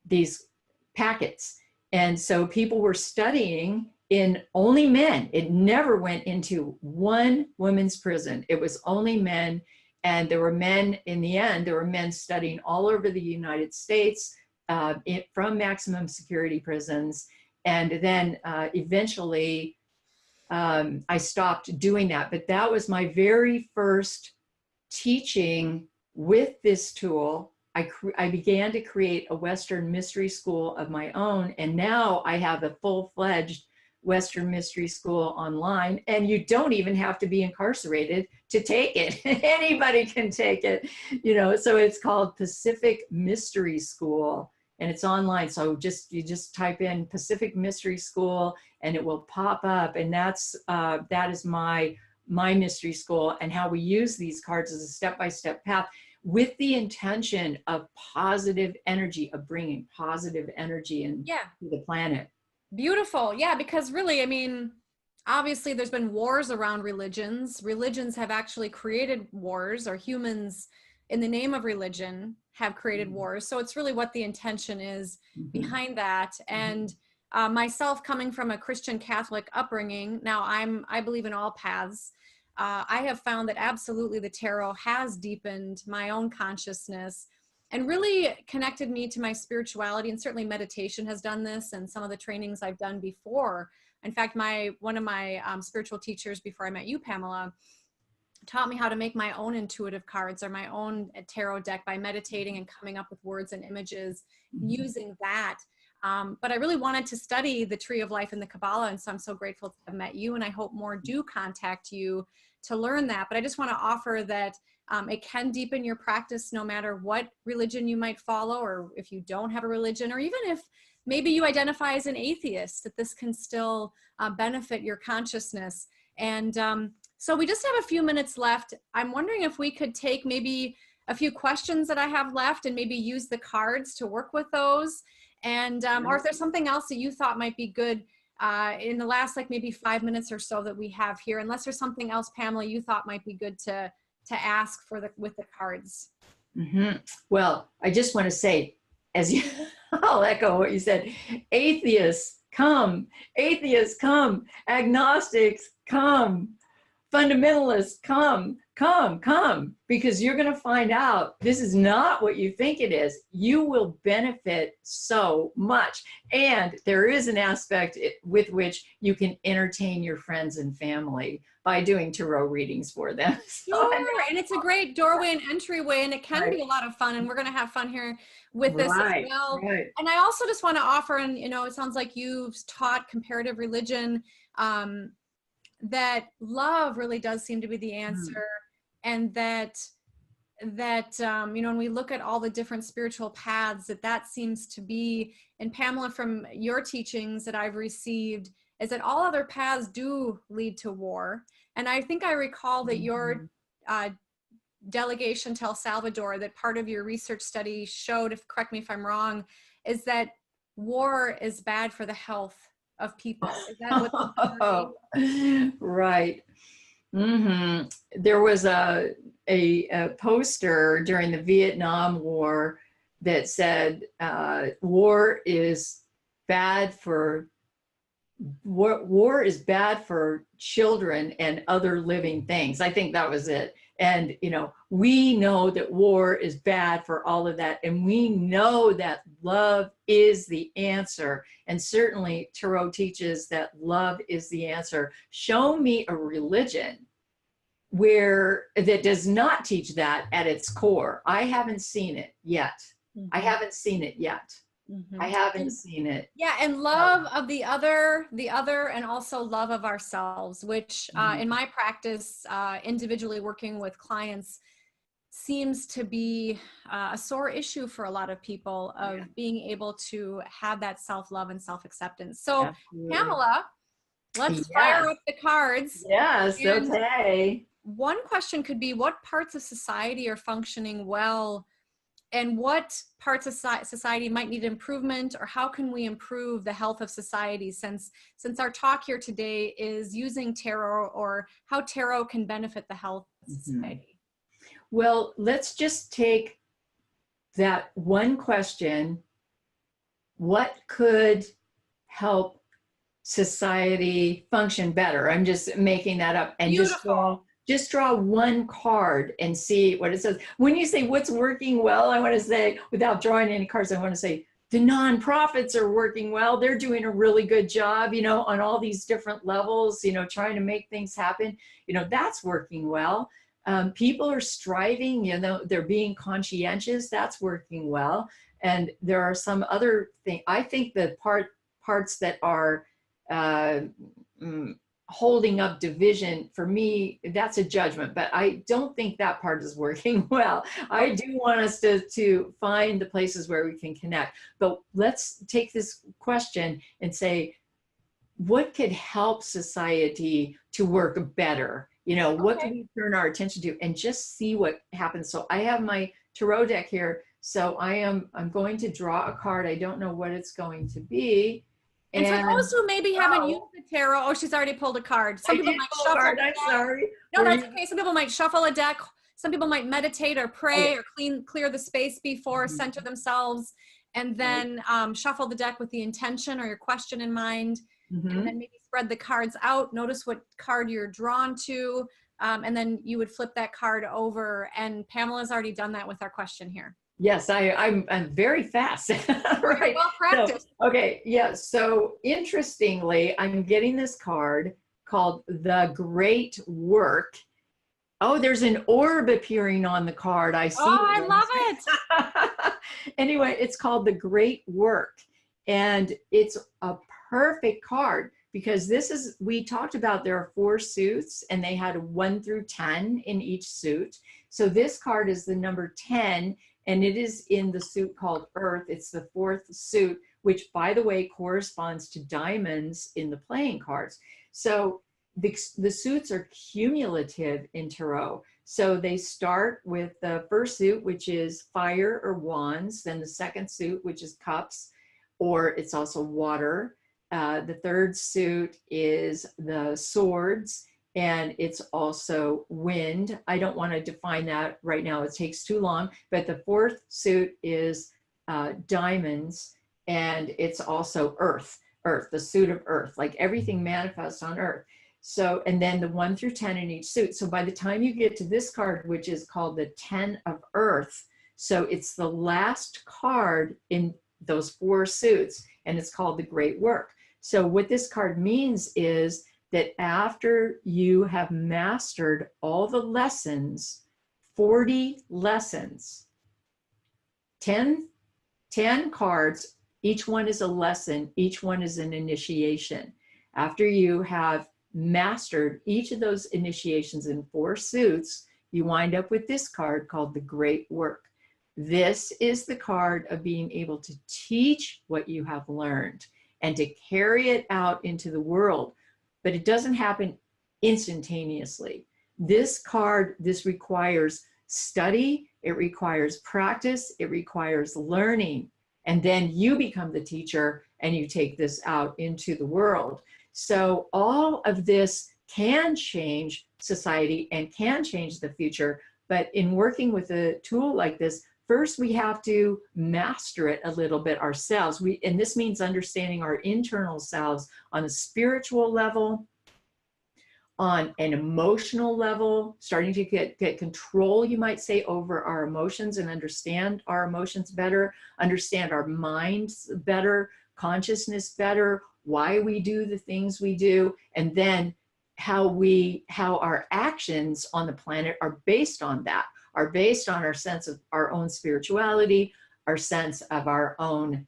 these packets. And so people were studying in only men. It never went into one women's prison. It was only men. And there were men, in the end, there were men studying all over the United States from maximum security prisons. And then eventually I stopped doing that. But that was my very first teaching with this tool. I began to create a Western mystery school of my own, and now I have a full-fledged Western mystery school online, and you don't even have to be incarcerated to take it. Anybody can take it, so it's called Pacific Mystery School, and it's online. So you just type in Pacific Mystery School and it will pop up, and that is my mystery school, and how we use these cards as a step-by-step path with the intention of positive energy, of bringing positive energy into the planet. Beautiful. Yeah, because really, I mean, obviously there's been wars around religions. Religions have actually created wars, or humans in the name of religion have created wars. So it's really what the intention is behind that. And myself, coming from a Christian Catholic upbringing, now I believe in all paths. I have found that absolutely the tarot has deepened my own consciousness and really connected me to my spirituality, and certainly meditation has done this, and some of the trainings I've done before. In fact, one of my spiritual teachers before I met you, Pamela, taught me how to make my own intuitive cards or my own tarot deck by meditating and coming up with words and images using that. But I really wanted to study the Tree of Life and the Kabbalah, and so I'm so grateful to have met you, and I hope more do contact you to learn that. But I just want to offer that it can deepen your practice no matter what religion you might follow, or if you don't have a religion, or even if maybe you identify as an atheist, that this can still benefit your consciousness. And so we just have a few minutes left. I'm wondering if we could take maybe a few questions that I have left and maybe use the cards to work with those. And or if there's something else that you thought might be good in the last maybe 5 minutes or so that we have here, unless there's something else, Pamela, you thought might be good to ask with the cards. Well, I just want to say, I'll echo what you said. Atheists come, agnostics come, fundamentalists come, because you're going to find out this is not what you think it is. You will benefit so much. And there is an aspect with which you can entertain your friends and family by doing tarot readings for them. Sure, and it's a great doorway and entryway, and it can be a lot of fun, and we're going to have fun here with this as well. And I also just want to offer, and it sounds like you've taught comparative religion, that love really does seem to be the answer, and that when we look at all the different spiritual paths, that seems to be, and Pamela, from your teachings that I've received, is that all other paths do lead to war. And I think I recall that your delegation to El Salvador, that part of your research study showed, correct me if I'm wrong, is that war is bad for the health of people. Is that what right. There was a poster during the Vietnam War that said war is bad for children and other living things. I think that was it. And we know that war is bad for all of that, and we know that love is the answer. And certainly tarot teaches that love is the answer. Show me a religion that does not teach that at its core. I haven't seen it yet. I haven't seen it yet. I haven't seen it. Yeah, and love of the other, and also love of ourselves, which in my practice, individually working with clients, seems to be a sore issue for a lot of people, of being able to have that self-love and self-acceptance. So Pamela, let's fire up the cards. Yes, okay. One question could be, what parts of society are functioning well, and what parts of society might need improvement, or how can we improve the health of society, since our talk here today is using tarot, or how tarot can benefit the health of society? Well, let's just take that one question. What could help society function better? I'm just making that up. And just draw one card and see what it says. When you say what's working well, I want to say, without drawing any cards, I want to say, the nonprofits are working well. They're doing a really good job, you know, on all these different levels, you know, trying to make things happen. You know, that's working well. People are striving, you know, they're being conscientious. That's working well. And there are some other things. I think the parts that are holding up division, for me, that's a judgment, but I don't think that part is working well. I do want us to find the places where we can connect. But let's take this question and say, what could help society to work better? You know, what can we turn our attention to and just see what happens? So I have my tarot deck here. So I'm going to draw a card. I don't know what it's going to be. And for those who maybe haven't used the tarot, she's already pulled a card. Some people might shuffle. I'm sorry. No, that's okay. Some people might shuffle a deck. Some people might meditate or pray or clear the space before, center themselves, and then shuffle the deck with the intention or your question in mind. And then maybe spread the cards out. Notice what card you're drawn to. And then you would flip that card over. And Pamela's already done that with our question here. Yes, I'm very fast. Right. Well practiced. So, okay. Yeah. So interestingly, I'm getting this card called The Great Work. Oh, there's an orb appearing on the card. I see. Oh, I love it. Anyway, it's called The Great Work. And it's a perfect card because we talked about there are 4 suits and they had 1 through 10 in each suit. So this card is the number 10. And it is in the suit called Earth. It's the 4th suit, which, by the way, corresponds to diamonds in the playing cards. So the suits are cumulative in tarot. So they start with the first suit, which is fire or wands. Then the second suit, which is cups, or it's also water. The third suit is the swords. And it's also wind. I don't want to define that right now. It takes too long. But the 4th suit is diamonds. And it's also earth, the suit of earth. Like everything manifests on earth. So, and then the 1 through 10 in each suit. So by the time you get to this card, which is called the 10 of earth, so it's the last card in those 4 suits. And it's called the Great Work. So what this card means is that after you have mastered all the lessons, 40 lessons, 10 cards, each one is a lesson, each one is an initiation. After you have mastered each of those initiations in 4 suits, you wind up with this card called the Great Work. This is the card of being able to teach what you have learned and to carry it out into the world. But it doesn't happen instantaneously. This requires study, it requires practice, it requires learning, and then you become the teacher and you take this out into the world. So all of this can change society and can change the future, but in working with a tool like this, first we have to master it a little bit ourselves. And this means understanding our internal selves on a spiritual level, on an emotional level, starting to get control, you might say, over our emotions and understand our emotions better, understand our minds better, consciousness better, why we do the things we do, and then how our actions on the planet are based on that, are based on our sense of our own spirituality, our sense of our own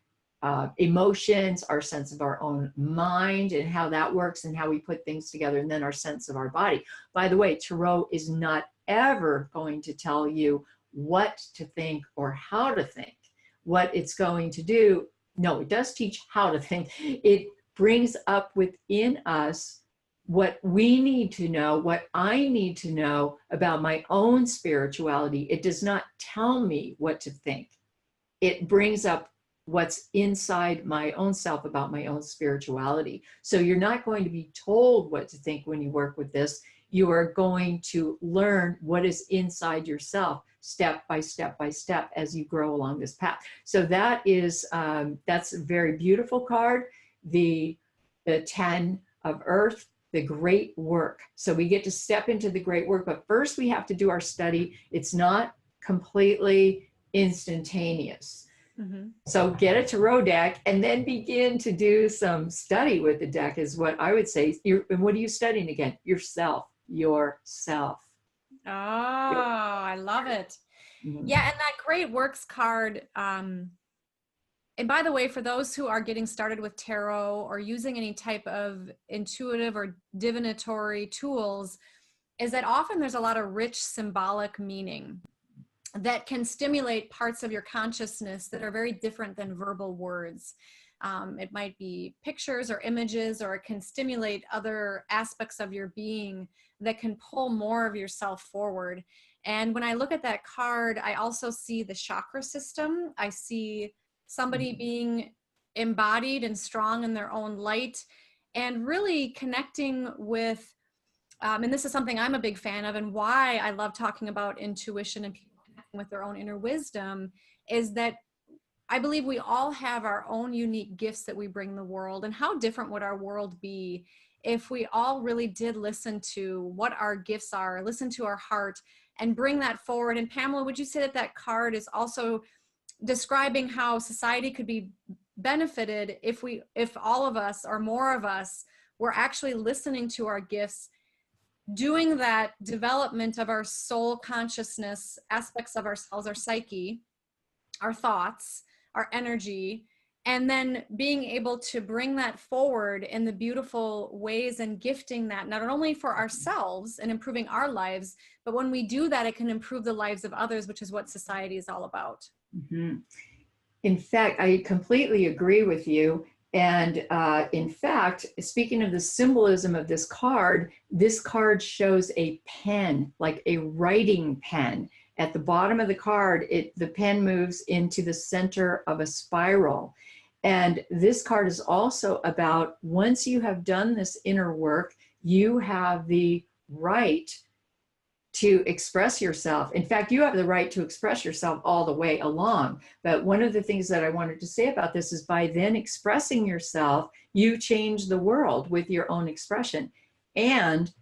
emotions, our sense of our own mind and how that works and how we put things together, and then our sense of our body. By the way, tarot is not ever going to tell you what to think or how to think. What it's going to do, no, it does teach how to think. It brings up within us what we need to know, what I need to know about my own spirituality. It does not tell me what to think. It brings up what's inside my own self about my own spirituality. So you're not going to be told what to think when you work with this. You are going to learn what is inside yourself step by step by step as you grow along this path. So that is, that's a very beautiful card. The 10 of Earth, the Great Work. So we get to step into the Great Work, but first we have to do our study. It's not completely instantaneous. Mm-hmm. So get a tarot deck and then begin to do some study with the deck is what I would say. And what are you studying again? Yourself. Oh, I love it. Mhm. Yeah, and that great works card. And by the way, for those who are getting started with tarot or using any type of intuitive or divinatory tools, is that often there's a lot of rich symbolic meaning that can stimulate parts of your consciousness that are very different than verbal words. It might be pictures or images, or it can stimulate other aspects of your being that can pull more of yourself forward. And when I look at that card, I also see the chakra system. I see somebody being embodied and strong in their own light and really connecting with, and this is something I'm a big fan of, and why I love talking about intuition and people connecting with their own inner wisdom, is that I believe we all have our own unique gifts that we bring the world. And how different would our world be if we all really did listen to what our gifts are, listen to our heart, and bring that forward? And Pamela, would you say that that card is also describing how society could be benefited if all of us or more of us were actually listening to our gifts, doing that development of our soul consciousness, aspects of ourselves, our psyche, our thoughts, our energy, and then being able to bring that forward in the beautiful ways and gifting that not only for ourselves and improving our lives, but when we do that, it can improve the lives of others, which is what society is all about. Mhm. In fact, I completely agree with you. And in fact, speaking of the symbolism of this card shows a pen, like a writing pen. At the bottom of the card, the pen moves into the center of a spiral. And this card is also about, once you have done this inner work, you have the right to express yourself. In fact, you have the right to express yourself all the way along. But one of the things that I wanted to say about this is, by then expressing yourself, you change the world with your own expression. And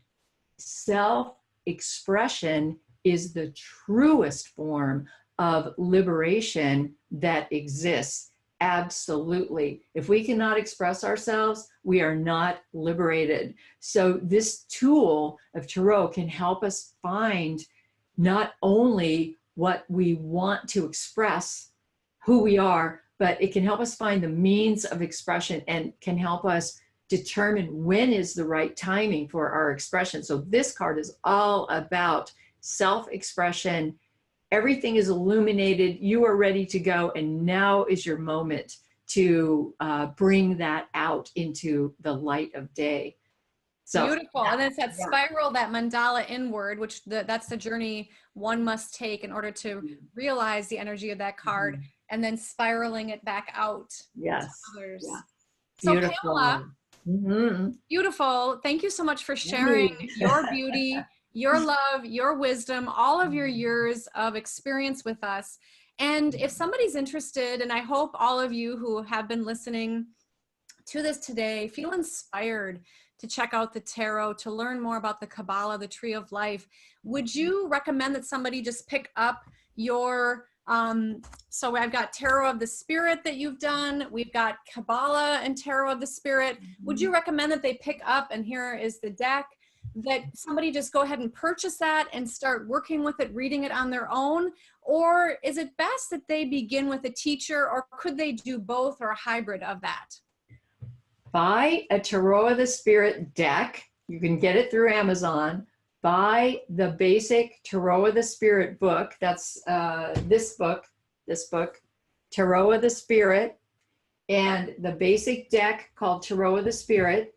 self-expression is the truest form of liberation that exists. Absolutely. If we cannot express ourselves, we are not liberated. So this tool of tarot can help us find not only what we want to express, who we are, but it can help us find the means of expression and can help us determine when is the right timing for our expression. So this card is all about self-expression. Everything is illuminated. You are ready to go. And now is your moment to bring that out into the light of day. So, beautiful. And it's that spiral, that mandala inward, which that's the journey one must take in order to realize the energy of that card, and then spiraling it back out to others. Yeah. So Beautiful. Pamela, beautiful. Thank you so much for sharing your beauty, your love, your wisdom, all of your years of experience with us. And if somebody's interested, and I hope all of you who have been listening to this today feel inspired to check out the tarot, to learn more about the Kabbalah, the Tree of Life, would you recommend that somebody just pick up your, so I've got Tarot of the Spirit that you've done, we've got Kabbalah and Tarot of the Spirit. Would you recommend that they pick up, and here is the deck, that somebody just go ahead and purchase that and start working with it, reading it on their own? Or is it best that they begin with a teacher, or could they do both or a hybrid of that? Buy a Tarot of the Spirit deck. You can get it through Amazon. Buy the basic Tarot of the Spirit book. That's this book, Tarot of the Spirit, and the basic deck called Tarot of the Spirit,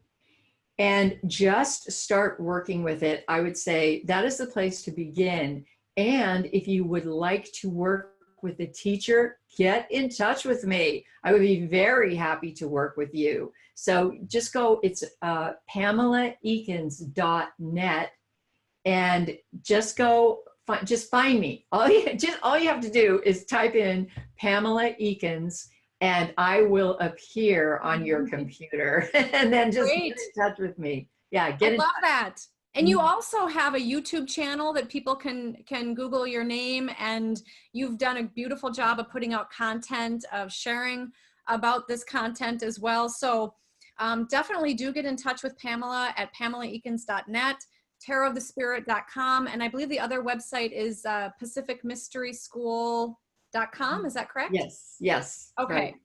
and just start working with it. I would say that is the place to begin. And if you would like to work with a teacher, get in touch with me. I would be very happy to work with you. So just go, it's PamelaEakins.net, and just go, just find me. All you have to do is type in Pamela Eakins, and I will appear on your computer. And then just get in touch with me. Yeah, I love that. And you also have a YouTube channel that people can Google your name, and you've done a beautiful job of putting out content, of sharing about this content as well. So definitely do get in touch with Pamela at pamelaeakins.net, tarotofthespirit.com, and I believe the other website is pacificmysteryschool.com. Is that correct? Yes. Okay. Right.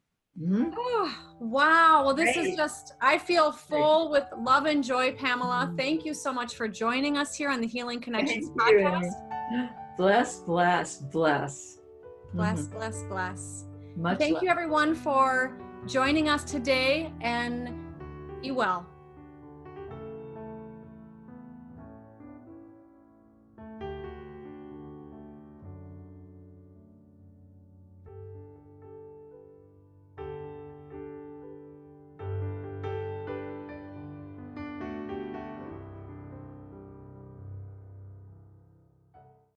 Mm-hmm. Oh, wow. Well, this Great. is just, I feel full with love and joy, Pamela. Thank you so much for joining us here on the Healing Connections podcast. Bless, bless, bless. Bless, bless, bless. Much Thank love. you, everyone, for joining us today, and be well.